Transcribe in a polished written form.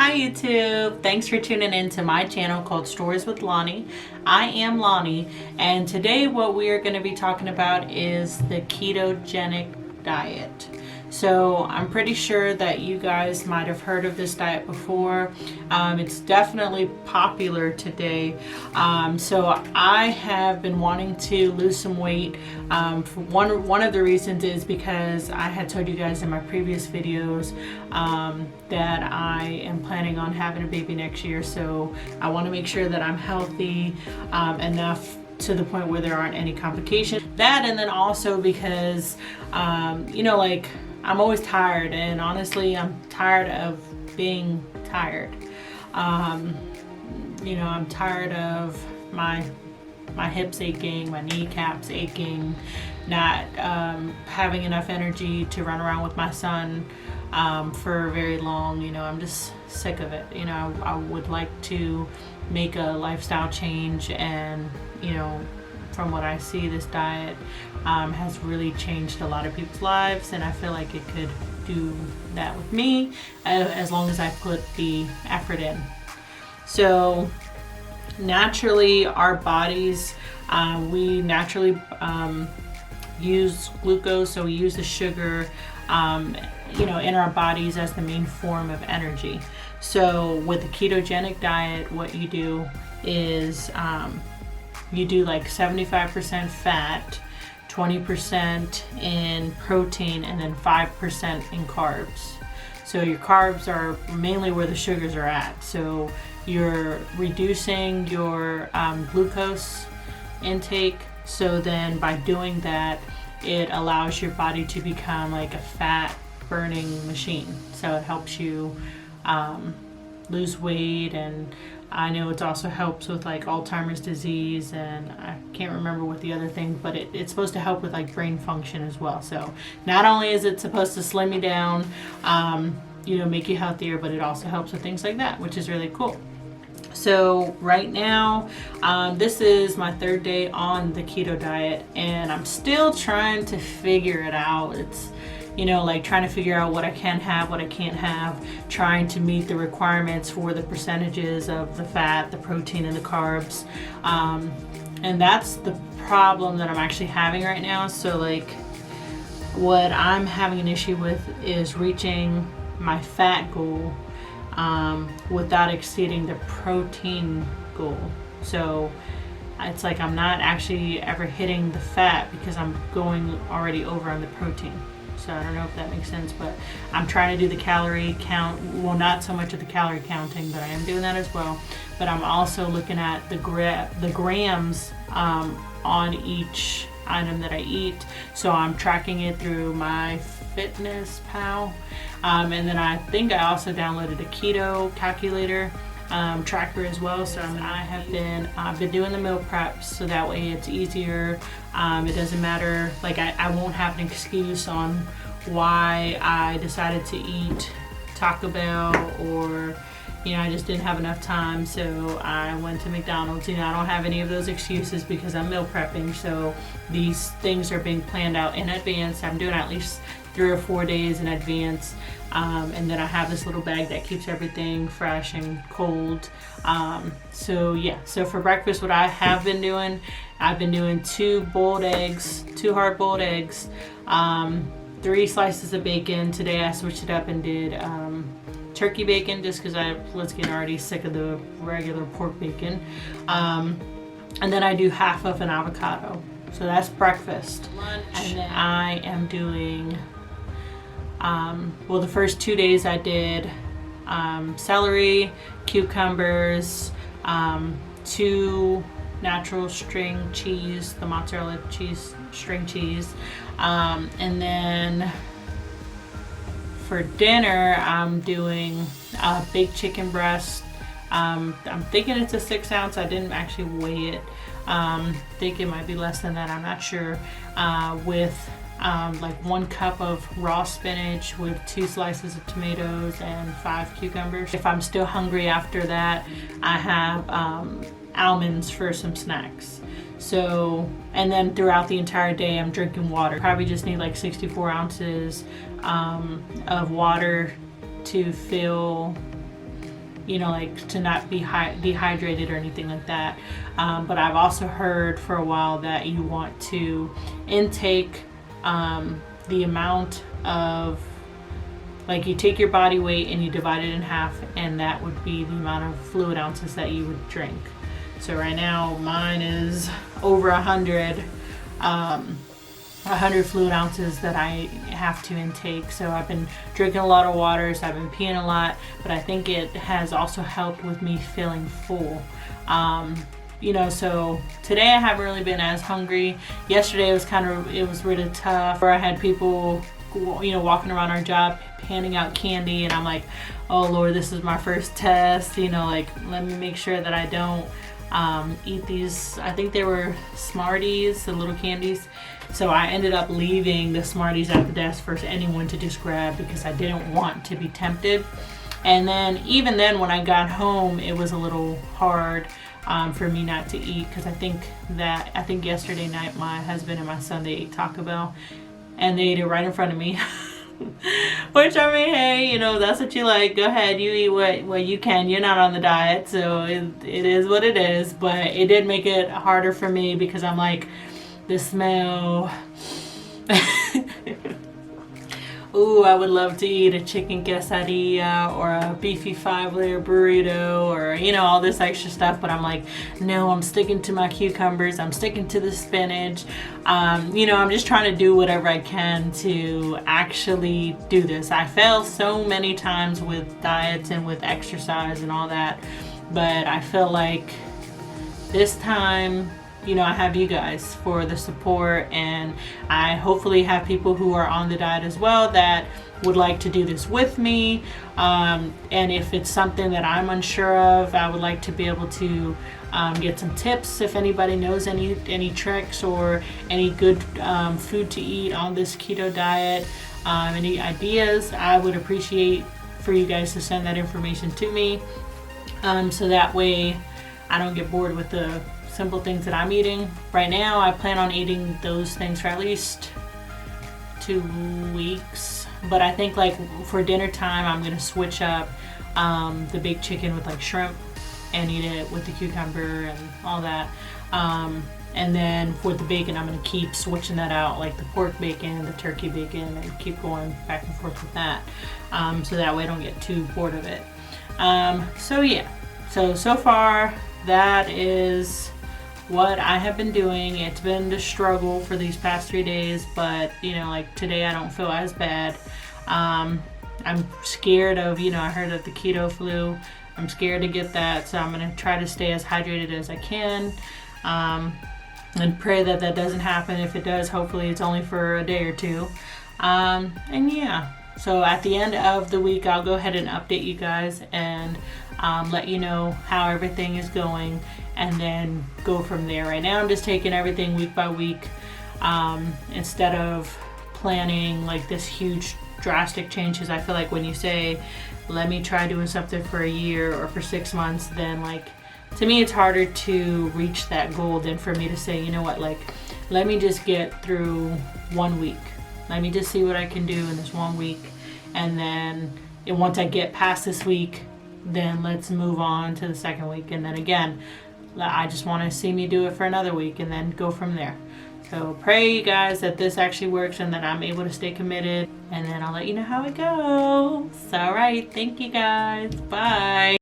Hi YouTube! Thanks for tuning in to my channel called Stories with Lonnie. I am Lonnie, and today what we are going to be talking about is the ketogenic diet. So I'm pretty sure that you guys might have heard of this diet before. It's definitely popular today. So I have been wanting to lose some weight. For one of the reasons is because I had told you guys in my previous videos that I am planning on having a baby next year. So I want to make sure that I'm healthy enough to the point where there aren't any complications. That, and then also because I'm always tired, and honestly I'm tired of being tired. I'm tired of my hips aching, my kneecaps aching, not having enough energy to run around with my son for very long. I'm just sick of it. I would like to make a lifestyle change, and from what I see, this diet has really changed a lot of people's lives, and I feel like it could do that with me as long as I put the effort in. So naturally, our bodies, we naturally use glucose, so we use the sugar in our bodies as the main form of energy. So with the ketogenic diet, what you do is you do like 75% fat, 20% in protein, and then 5% in carbs. So your carbs are mainly where the sugars are at. So you're reducing your glucose intake. So then by doing that, it allows your body to become like a fat burning machine. So it helps you lose weight, and I know it also helps with like Alzheimer's disease, and I can't remember what the other thing, but it's supposed to help with like brain function as well. So not only is it supposed to slim you down, make you healthier, but it also helps with things like that, which is really cool. So right now, this is my third day on the keto diet, and I'm still trying to figure it out. It's trying to figure out what I can have, what I can't have, trying to meet the requirements for the percentages of the fat, the protein, and the carbs. And that's the problem that I'm actually having right now. So what I'm having an issue with is reaching my fat goal without exceeding the protein goal. So it's like I'm not actually ever hitting the fat because I'm going already over on the protein. So I don't know if that makes sense, but I'm trying to do the calorie count. Well, not so much of the calorie counting, but I am doing that as well. But I'm also looking at the grams on each item that I eat. So I'm tracking it through my Fitness Pal. And then I think I also downloaded a keto calculator tracker as well. So I've been doing the meal prep, so that way it's easier. It doesn't matter, I won't have an excuse on why I decided to eat Taco Bell, or I just didn't have enough time, so I went to McDonald's. I don't have any of those excuses because I'm meal prepping. So these things are being planned out in advance. I'm doing at least 3 or 4 days in advance. And then I have this little bag that keeps everything fresh and cold. So for breakfast, what I have been doing, I've been doing 2 hard-boiled eggs, 3 slices of bacon. Today I switched it up and did turkey bacon, just because I was getting already sick of the regular pork bacon. And then I do half of an avocado. So that's breakfast. Lunch, and then I am doing the first 2 days I did celery, cucumbers, 2 natural string cheese, the mozzarella cheese, string cheese, and then for dinner I'm doing baked chicken breast. I'm thinking it's a 6 ounce. I didn't actually weigh it. Think it might be less than that, I'm not sure. With 1 cup of raw spinach with 2 slices of tomatoes and 5 cucumbers. If I'm still hungry after that, I have almonds for some snacks. So, and then throughout the entire day I'm drinking water. Probably just need 64 ounces of water to fill you know, like to not be dehydrated or anything like that. But I've also heard for a while that you want to intake the amount of, like, you take your body weight and you divide it in half, and that would be the amount of fluid ounces that you would drink. So right now mine is over 100 fluid ounces that I have to intake. So I've been drinking a lot of water, so I've been peeing a lot, but I think it has also helped with me feeling full. You know, so today I haven't really been as hungry. Yesterday it was really tough. Where I had people, you know, walking around our job handing out candy, and I'm like, oh Lord, this is my first test, you know, like, let me make sure that I don't eat these. I think they were Smarties, the little candies. So I ended up leaving the Smarties at the desk for anyone to just grab, because I didn't want to be tempted. And then even then, when I got home, it was a little hard for me not to eat, because I think yesterday night my husband and my son, they ate Taco Bell, and they ate it right in front of me. Which, I mean, hey, you know, that's what you like. Go ahead, you eat what you can. You're not on the diet, so it is what it is. But it did make it harder for me, because I'm like, the smell. Ooh, I would love to eat a chicken quesadilla or a beefy 5-layer burrito, or, you know, all this extra stuff. But I'm like, no, I'm sticking to my cucumbers. I'm sticking to the spinach. You know, I'm just trying to do whatever I can to actually do this. I fail so many times with diets and with exercise and all that. But I feel like this time, you know, I have you guys for the support, and I hopefully have people who are on the diet as well that would like to do this with me. And if it's something that I'm unsure of, I would like to be able to get some tips. If anybody knows any tricks or any good food to eat on this keto diet, any ideas, I would appreciate for you guys to send that information to me, so that way I don't get bored with the simple things that I'm eating. Right now I plan on eating those things for at least 2 weeks, but I think, like, for dinner time I'm gonna switch up the baked chicken with, like, shrimp, and eat it with the cucumber and all that, and then for the bacon I'm gonna keep switching that out, like the pork bacon, the turkey bacon, and keep going back and forth with that, so that way I don't get too bored of it. So yeah, so far that is what I have been doing. It's been the struggle for these past 3 days, but, you know, like today I don't feel as bad. I'm scared of, you know, I heard of the keto flu. I'm scared to get that, so I'm going to try to stay as hydrated as I can, and pray that that doesn't happen. If it does, hopefully it's only for a day or two. And yeah, so at the end of the week I'll go ahead and update you guys and let you know how everything is going, and then go from there. Right now I'm just taking everything week by week, instead of planning like this huge drastic changes. I feel like when you say, let me try doing something for a year or for 6 months, then, like, to me it's harder to reach that goal than for me to say, you know what, like, let me just get through 1 week. Let me just see what I can do in this 1 week, and then once I get past this week, then let's move on to the second week. And then again, I just want to see me do it for another week, and then go from there. So pray, you guys, that this actually works and that I'm able to stay committed, and then I'll let you know how it goes. All right, thank you guys. Bye.